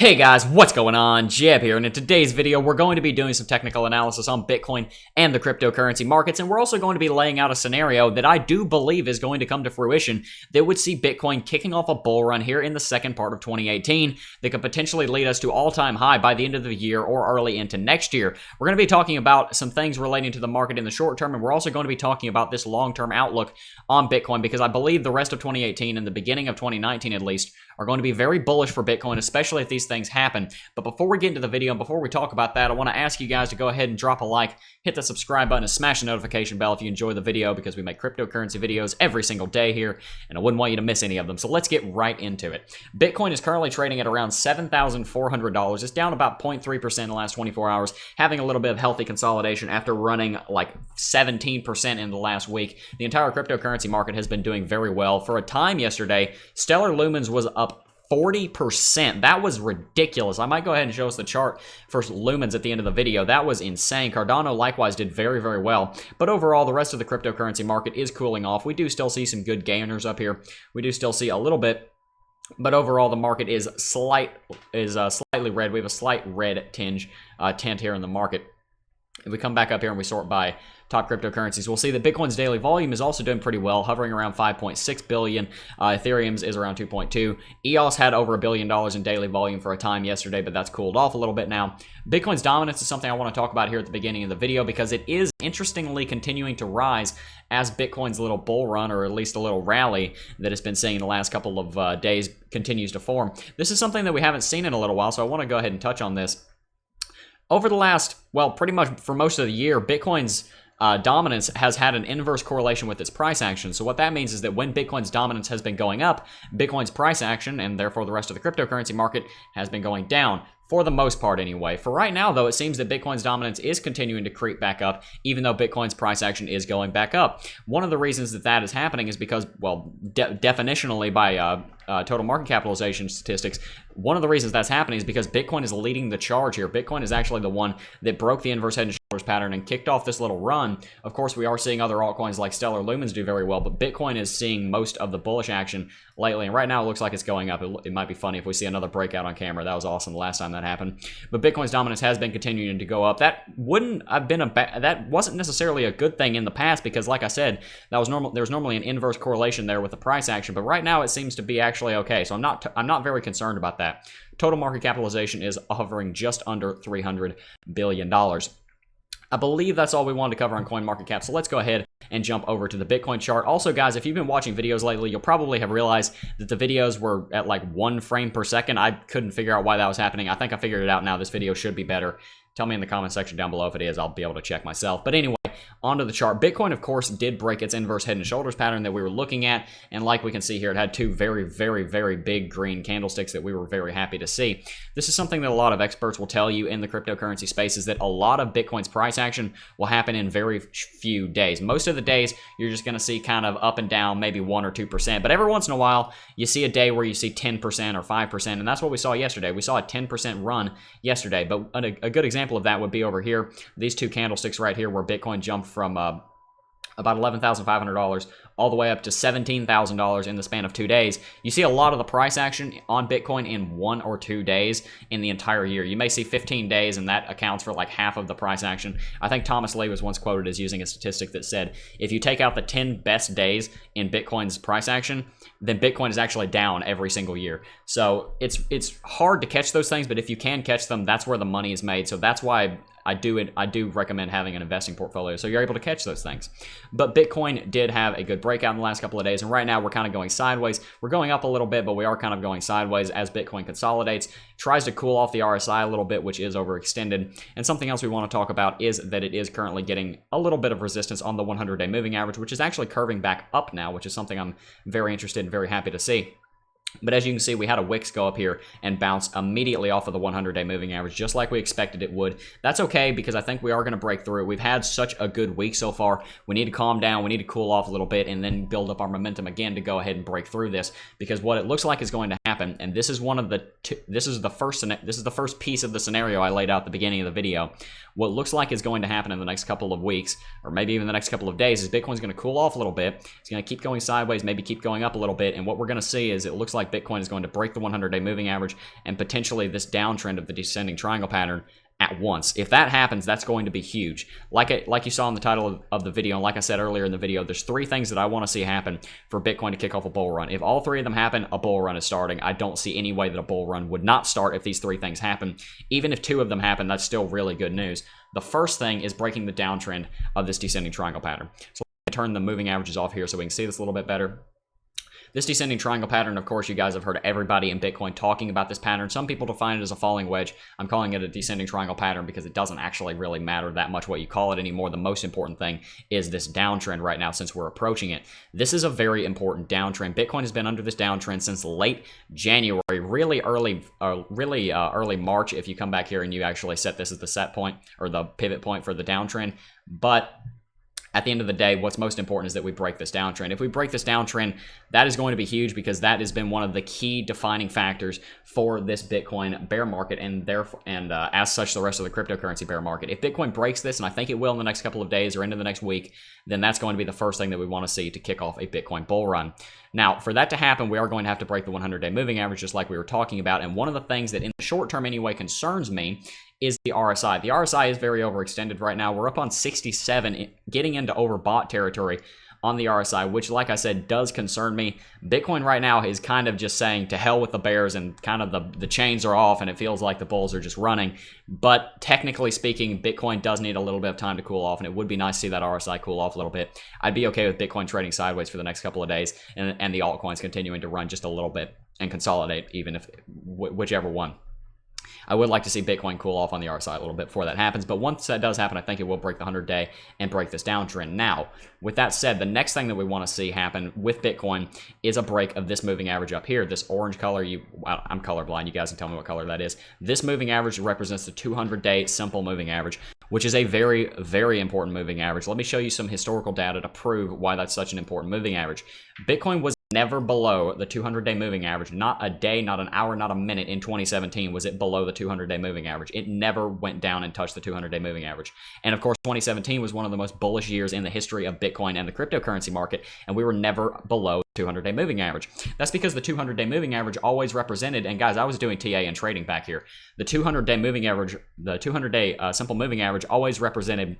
Hey guys, what's going on? Jebb here, and in today's video, we're going to be doing some technical analysis on Bitcoin and the cryptocurrency markets, and we're also going to be laying out a scenario that I do believe is going to come to fruition that would see Bitcoin kicking off a bull run here in the second part of 2018 that could potentially lead us to all-time high by the end of the year or early into next year. We're going to be talking about some things relating to the market in the short term, and we're also going to be talking about this long-term outlook on Bitcoin because I believe the rest of 2018 and the beginning of 2019 at least are going to be very bullish for Bitcoin, especially if these things happen. But before we get into the video and before we talk about that, I want to ask you guys to go ahead and drop a like, hit the subscribe button, and smash the notification bell if you enjoy the video because we make cryptocurrency videos every single day here, and I wouldn't want you to miss any of them. So let's get right into it. Bitcoin is currently trading at around $7,400. It's down about 0.3% in the last 24 hours, having a little bit of healthy consolidation after running like 17% in the last week. The entire cryptocurrency market has been doing very well. For a time yesterday, Stellar Lumens was up 40%. That was ridiculous. I might go ahead and show us the chart for lumens at the end of the video. That was insane. Cardano likewise did very, very well. But overall, the rest of the cryptocurrency market is cooling off. We do still see some good gainers up here. We do still see a little bit. But overall, the market is slightly red. We have a slight red tint here in the market. If we come back up here and we sort by top cryptocurrencies, we'll see that Bitcoin's daily volume is also doing pretty well, hovering around 5.6 billion. Ethereum's is around 2.2. EOS had over $1 billion in daily volume for a time yesterday, but that's cooled off a little bit now. Bitcoin's dominance is something I want to talk about here at the beginning of the video because it is interestingly continuing to rise as Bitcoin's little bull run, or at least a little rally that it's been seeing the last couple of days, continues to form. This is something that we haven't seen in a little while, so I want to go ahead and touch on this. Over the last, well, pretty much for most of the year, Bitcoin's dominance has had an inverse correlation with its price action. So what that means is that when Bitcoin's dominance has been going up, Bitcoin's price action, and therefore the rest of the cryptocurrency market, has been going down. For the most part anyway. For right now, though, it seems that Bitcoin's dominance is continuing to creep back up, even though Bitcoin's price action is going back up. One of the reasons that that is happening is because, well, definitionally by total market capitalization statistics, one of the reasons that's happening is because Bitcoin is leading the charge here. Bitcoin is actually the one that broke the inverse head and shoulders pattern and kicked off this little run. Of course, we are seeing other altcoins like Stellar Lumens do very well, but Bitcoin is seeing most of the bullish action lately, and right now it looks like it's going up. It might be funny if we see another breakout on camera. That was awesome the last time that happened. But Bitcoin's dominance has been continuing to go up. That wouldn't have been that wasn't necessarily a good thing in the past because, like I said, that was normal. There was normally an inverse correlation there with the price action, but right now it seems to be actually okay. So I'm not very concerned about that. Total market capitalization is hovering just under $300 billion. I believe that's all we wanted to cover on CoinMarketCap, so let's go ahead and jump over to the Bitcoin chart. Also, guys, if you've been watching videos lately, you'll probably have realized that the videos were at like 1 frame per second. I couldn't figure out why that was happening. I think I figured it out now. This video should be better. Tell me in the comment section down below if it is. I'll be able to check myself. But anyway, onto the chart. Bitcoin, of course, did break its inverse head and shoulders pattern that we were looking at. And like we can see here, it had two very, very, very big green candlesticks that we were very happy to see. This is something that a lot of experts will tell you in the cryptocurrency space is that a lot of Bitcoin's price action will happen in very few days. Most of the days, you're just going to see kind of up and down, maybe 1 or 2%. But every once in a while, you see a day where you see 10% or 5%. And that's what we saw yesterday. We saw a 10% run yesterday. But a good example of that would be over here. These two candlesticks right here where Bitcoin jumped from about $11,500 all the way up to $17,000 in the span of 2 days. You see a lot of the price action on Bitcoin in 1 or 2 days in the entire year. You may see 15 days, and that accounts for like half of the price action. I think Thomas Lee was once quoted as using a statistic that said, if you take out the 10 best days in Bitcoin's price action, then Bitcoin is actually down every single year. So it's hard to catch those things, but if you can catch them, that's where the money is made. So that's why I do recommend having an investing portfolio so you're able to catch those things. But Bitcoin did have a good breakout in the last couple of days, and right now we're kind of going sideways. We're going up a little bit, but we are kind of going sideways as Bitcoin consolidates, tries to cool off the RSI a little bit, which is overextended. And something else we want to talk about is that it is currently getting a little bit of resistance on the 100-day moving average, which is actually curving back up now, which is something I'm very interested and very happy to see. But as you can see, we had a Wix go up here and bounce immediately off of the 100-day moving average, just like we expected it would. That's okay, because I think we are going to break through. We've had such a good week so far. We need to calm down. We need to cool off a little bit and then build up our momentum again to go ahead and break through this, because what it looks like is going to happen happen, and this is one of the this is the first piece of the scenario I laid out at the beginning of the video. What looks like is going to happen in the next couple of weeks, or maybe even the next couple of days, is Bitcoin's going to cool off a little bit. It's going to keep going sideways, maybe keep going up a little bit, and what we're going to see is it looks like Bitcoin is going to break the 100-day moving average and potentially this downtrend of the descending triangle pattern at once. If that happens, that's going to be huge. Like you saw in the title of the video, and like I said earlier in the video, there's 3 things that I want to see happen for Bitcoin to kick off a bull run. If all 3 of them happen, a bull run is starting. I don't see any way that a bull run would not start if these 3 things happen. Even if 2 of them happen, that's still really good news. The first thing is breaking the downtrend of this descending triangle pattern. So let me turn the moving averages off here so we can see this a little bit better. This descending triangle pattern, of course, you guys have heard everybody in Bitcoin talking about this pattern. Some people define it as a falling wedge. I'm calling it a descending triangle pattern because it doesn't actually really matter that much what you call it anymore. The most important thing is this downtrend right now since we're approaching it. This is a very important downtrend. Bitcoin has been under this downtrend since late January, really early March if you come back here and you actually set this as the set point or the pivot point for the downtrend. But at the end of the day, what's most important is that we break this downtrend. If we break this downtrend, that is going to be huge because that has been one of the key defining factors for this Bitcoin bear market and as such, the rest of the cryptocurrency bear market. If Bitcoin breaks this, and I think it will in the next couple of days or into the next week, then that's going to be the first thing that we want to see to kick off a Bitcoin bull run. Now, for that to happen, we are going to have to break the 100-day moving average just like we were talking about. And one of the things that in the short term anyway concerns me is the RSI. The RSI is very overextended right now. We're up on 67, getting into overbought territory on the RSI, which, like I said, does concern me. Bitcoin right now is kind of just saying to hell with the bears and kind of the chains are off and it feels like the bulls are just running. But technically speaking, Bitcoin does need a little bit of time to cool off, and it would be nice to see that RSI cool off a little bit. I'd be okay with Bitcoin trading sideways for the next couple of days and the altcoins continuing to run just a little bit and consolidate, even if whichever one. I would like to see Bitcoin cool off on the RSI a little bit before that happens, but once that does happen, I think it will break the 100-day and break this downtrend. Now, with that said, the next thing that we want to see happen with Bitcoin is a break of this moving average up here. This orange color, I'm colorblind, you guys can tell me what color that is. This moving average represents the 200-day simple moving average, which is a very, very important moving average. Let me show you some historical data to prove why that's such an important moving average. Bitcoin was never below the 200-day moving average. Not a day, not an hour, not a minute in 2017 was it below the 200-day moving average. It never went down and touched the 200-day moving average. And of course, 2017 was one of the most bullish years in the history of Bitcoin and the cryptocurrency market, and we were never below the 200-day moving average. That's because the 200-day moving average always represented, and guys, I was doing TA and trading back here. The 200-day moving average, the 200-day simple moving average always represented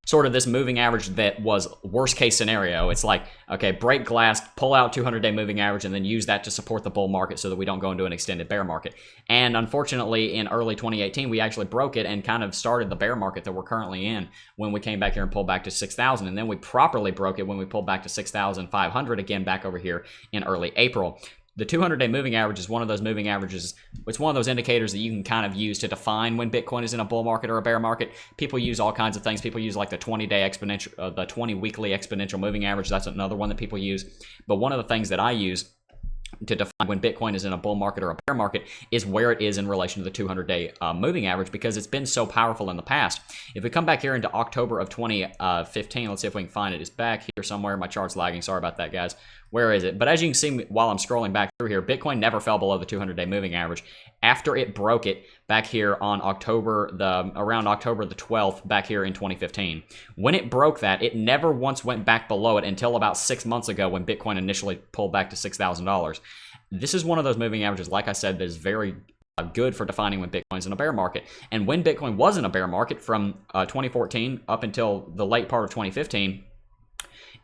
sort of this moving average that was worst case scenario. It's like, okay, break glass, pull out 200-day moving average, and then use that to support the bull market so that we don't go into an extended bear market. And unfortunately, in early 2018, we actually broke it and kind of started the bear market that we're currently in when we came back here and pulled back to 6,000. And then we properly broke it when we pulled back to 6,500 again back over here in early April. The 200-day moving average is one of those moving averages. It's one of those indicators that you can kind of use to define when Bitcoin is in a bull market or a bear market. People use all kinds of things. People use like the 20-day exponential, the 20-weekly exponential moving average. That's another one that people use. But one of the things that I use to define when Bitcoin is in a bull market or a bear market is where it is in relation to the 200-day moving average, because it's been so powerful in the past. If we come back here into October of 2015, let's see if we can find it. It's back here somewhere. My chart's lagging. Sorry about that, guys. Where is it? But as you can see while I'm scrolling back through here, Bitcoin never fell below the 200-day moving average. After it broke it back here on around October the 12th back here in 2015. When it broke that, it never once went back below it until about 6 months ago when Bitcoin initially pulled back to $6,000. This is one of those moving averages, like I said, that is very good for defining when Bitcoin's in a bear market. And when Bitcoin was in a bear market from 2014 up until the late part of 2015,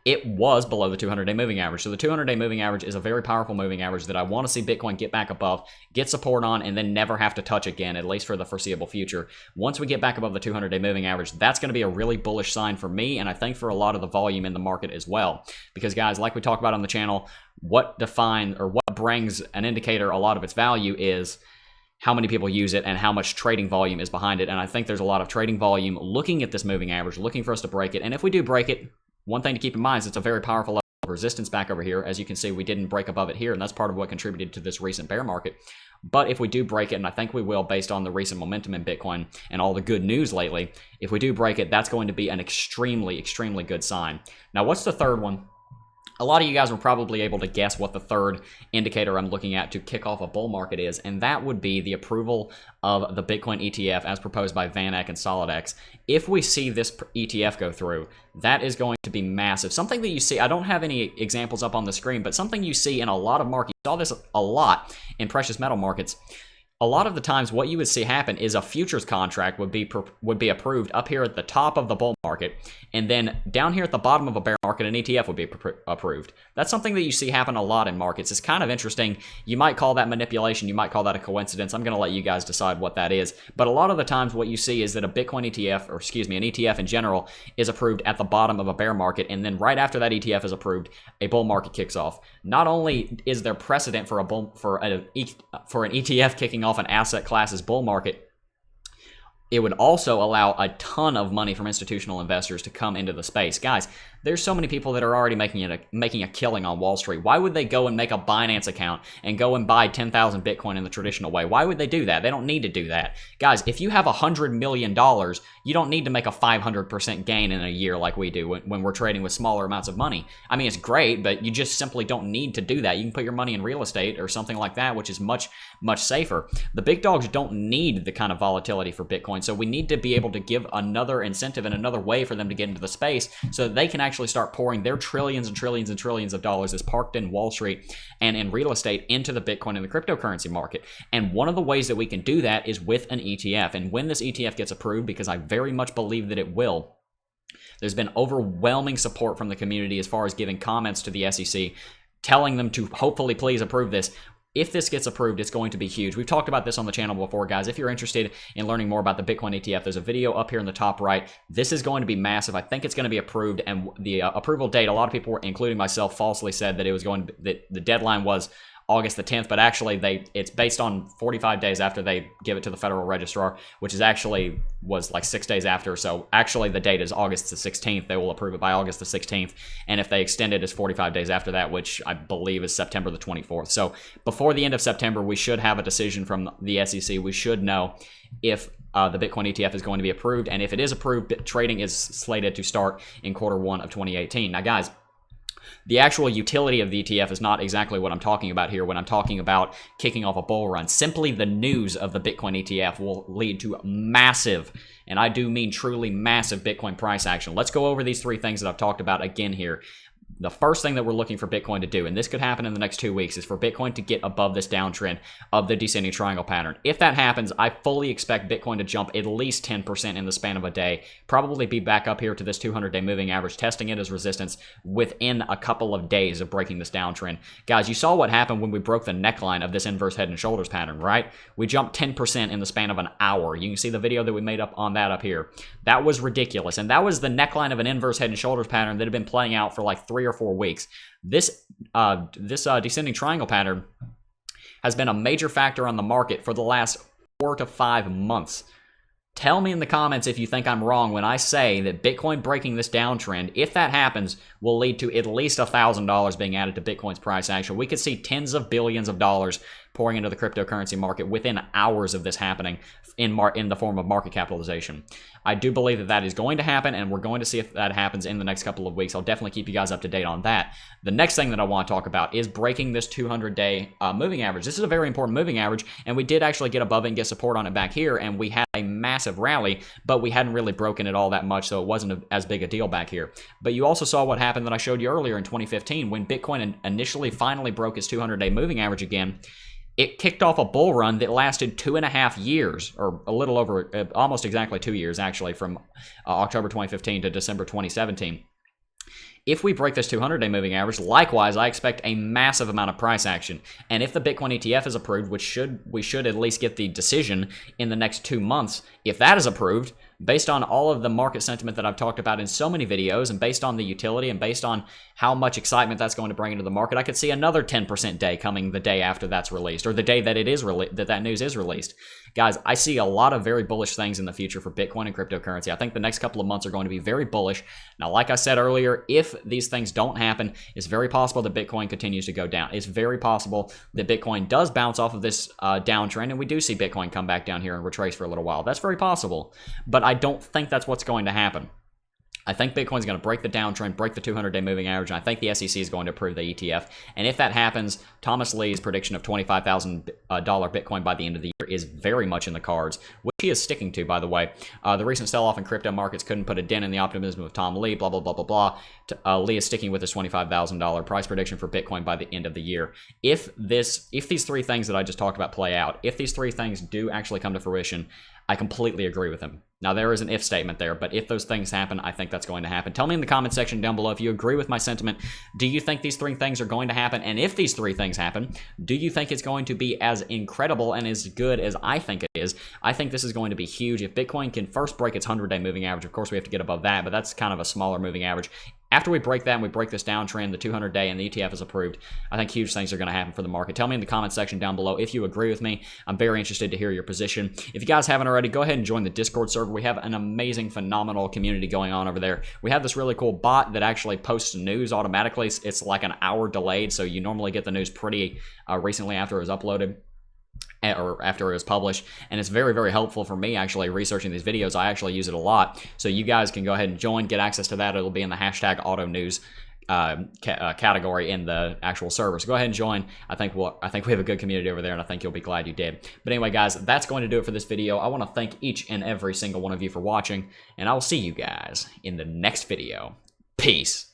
it was below the 200-day moving average. So the 200-day moving average is a very powerful moving average that I want to see Bitcoin get back above, get support on, and then never have to touch again, at least for the foreseeable future. Once we get back above the 200-day moving average, that's going to be a really bullish sign for me, and I think for a lot of the volume in the market as well. Because guys, like we talk about on the channel, what brings an indicator a lot of its value is how many people use it and how much trading volume is behind it. And I think there's a lot of trading volume looking at this moving average, looking for us to break it. And if we do break it, one thing to keep in mind is it's a very powerful level of resistance back over here. As you can see, we didn't break above it here, and that's part of what contributed to this recent bear market. But if we do break it, and I think we will based on the recent momentum in Bitcoin and all the good news lately, if we do break it, that's going to be an extremely, extremely good sign. Now, what's the third one? A lot of you guys were probably able to guess what the third indicator I'm looking at to kick off a bull market is, and that would be the approval of the Bitcoin ETF as proposed by VanEck and SolidX. If we see this ETF go through, that is going to be massive. Something that you see, I don't have any examples up on the screen, but something you see in a lot of markets, you saw this a lot in precious metal markets. A lot of the times what you would see happen is a futures contract would be approved up here at the top of the bull market, and then down here at the bottom of a bear market, an ETF would be approved. That's something that you see happen a lot in markets. It's kind of interesting. You might call that manipulation. You might call that a coincidence. I'm going to let you guys decide what that is. But a lot of the times what you see is that a Bitcoin ETF, or excuse me, an ETF in general, is approved at the bottom of a bear market, and then right after that ETF is approved, a bull market kicks off. Not only is there precedent for an ETF kicking off an asset class's bull market, it would also allow a ton of money from institutional investors to come into the space. Guys, there's so many people that are already making a killing on Wall Street. Why would they go and make a Binance account and go and buy 10,000 Bitcoin in the traditional way? Why would they do that? They don't need to do that. Guys, if you have $100 million, you don't need to make a 500% gain in a year like we do when we're trading with smaller amounts of money. I mean, it's great, but you just simply don't need to do that. You can put your money in real estate or something like that, which is much, much safer. The big dogs don't need the kind of volatility for Bitcoin, so we need to be able to give another incentive and another way for them to get into the space so that they can actually start pouring their trillions and trillions and trillions of dollars that's parked in Wall Street and in real estate into the Bitcoin and the cryptocurrency market. And one of the ways that we can do that is with an ETF. And when this ETF gets approved, because I very much believe that it will, there's been overwhelming support from the community as far as giving comments to the SEC, telling them to hopefully please approve this. If this gets approved, it's going to be huge. We've talked about this on the channel before, guys. If you're interested in learning more about the Bitcoin ETF, there's a video up here in the top right. This is going to be massive. I think it's going to be approved, and the approval date, a lot of people, including myself, falsely said that it was going to, that the deadline was August the 10th, but actually it's based on 45 days after they give it to the Federal Registrar, which was like 6 days after. So actually the date is August the 16th. They will approve it by August the 16th. And if they extend it, it's 45 days after that, which I believe is September the 24th. So before the end of September, we should have a decision from the SEC. We should know if the Bitcoin ETF is going to be approved. And if it is approved, trading is slated to start in Q1 of 2018. Now, guys, the actual utility of the ETF is not exactly what I'm talking about here when I'm talking about kicking off a bull run. Simply the news of the Bitcoin ETF will lead to massive, and I do mean truly massive, Bitcoin price action. Let's go over these three things that I've talked about again here. The first thing that we're looking for Bitcoin to do, and this could happen in the next 2 weeks, is for Bitcoin to get above this downtrend of the descending triangle pattern. If that happens, I fully expect Bitcoin to jump at least 10% in the span of a day, probably be back up here to this 200-day moving average, testing it as resistance within a couple of days of breaking this downtrend. Guys, you saw what happened when we broke the neckline of this inverse head and shoulders pattern, right? We jumped 10% in the span of an hour. You can see the video that we made up on that up here. That was ridiculous, and that was the neckline of an inverse head and shoulders pattern that had been playing out for like 3 or 4 weeks. This descending triangle pattern has been a major factor on the market for the last 4 to 5 months. Tell me in the comments if you think I'm wrong when I say that Bitcoin breaking this downtrend, if that happens, will lead to at least $1,000 being added to Bitcoin's price action. We could see tens of billions of dollars pouring into the cryptocurrency market within hours of this happening in the form of market capitalization. I do believe that that is going to happen, and we're going to see if that happens in the next couple of weeks. I'll definitely keep you guys up to date on that. The next thing that I want to talk about is breaking this 200-day moving average. This is a very important moving average, and we did actually get above it and get support on it back here, and we had a massive rally, but we hadn't really broken it all that much, so it wasn't as big a deal back here. But you also saw what happened that I showed you earlier in 2015 when Bitcoin initially finally broke its 200-day moving average again. It kicked off a bull run that lasted 2.5 years, or a little over, almost exactly 2 years, actually, from October 2015 to December 2017. If we break this 200-day moving average, likewise, I expect a massive amount of price action. And if the Bitcoin ETF is approved, which we should at least get the decision in the next 2 months, if that is approved, based on all of the market sentiment that I've talked about in so many videos, and based on the utility, and based on how much excitement that's going to bring into the market, I could see another 10% day coming the day after that's released, or the day that it is that news is released. Guys, I see a lot of very bullish things in the future for Bitcoin and cryptocurrency. I think the next couple of months are going to be very bullish. Now, like I said earlier, if these things don't happen, it's very possible that Bitcoin continues to go down. It's very possible that Bitcoin does bounce off of this downtrend, and we do see Bitcoin come back down here and retrace for a little while. That's very possible, but I don't think that's what's going to happen. I think Bitcoin's going to break the downtrend, break the 200-day moving average, and I think the SEC is going to approve the ETF. And if that happens, Thomas Lee's prediction of $25,000 Bitcoin by the end of the year is very much in the cards, which he is sticking to, by the way. The recent sell-off in crypto markets couldn't put a dent in the optimism of Tom Lee, blah, blah, blah, blah, blah. Lee is sticking with his $25,000 price prediction for Bitcoin by the end of the year. If these three things that I just talked about play out, if these three things do actually come to fruition, I completely agree with him. Now, there is an if statement there, but if those things happen, I think that's going to happen. Tell me in the comment section down below if you agree with my sentiment. Do you think these three things are going to happen? And if these three things happen, do you think it's going to be as incredible and as good as I think it is? I think this is going to be huge. If Bitcoin can first break its 100-day moving average, of course we have to get above that, but that's kind of a smaller moving average. After we break that and we break this downtrend, the 200-day and the ETF is approved, I think huge things are going to happen for the market. Tell me in the comment section down below if you agree with me. I'm very interested to hear your position. If you guys haven't already, go ahead and join the Discord server. We have an amazing, phenomenal community going on over there. We have this really cool bot that actually posts news automatically. It's like an hour delayed, so you normally get the news pretty recently after it was uploaded, or after it was published, and it's very, very helpful for me actually researching these videos. I actually use it a lot, so you guys can go ahead and join, get access to that. It'll be in the hashtag auto news category in the actual server, so go ahead and join. I think we have a good community over there, and I think you'll be glad you did. But anyway, guys, that's going to do it for this video. I want to thank each and every single one of you for watching, and I will see you guys in the next video. Peace.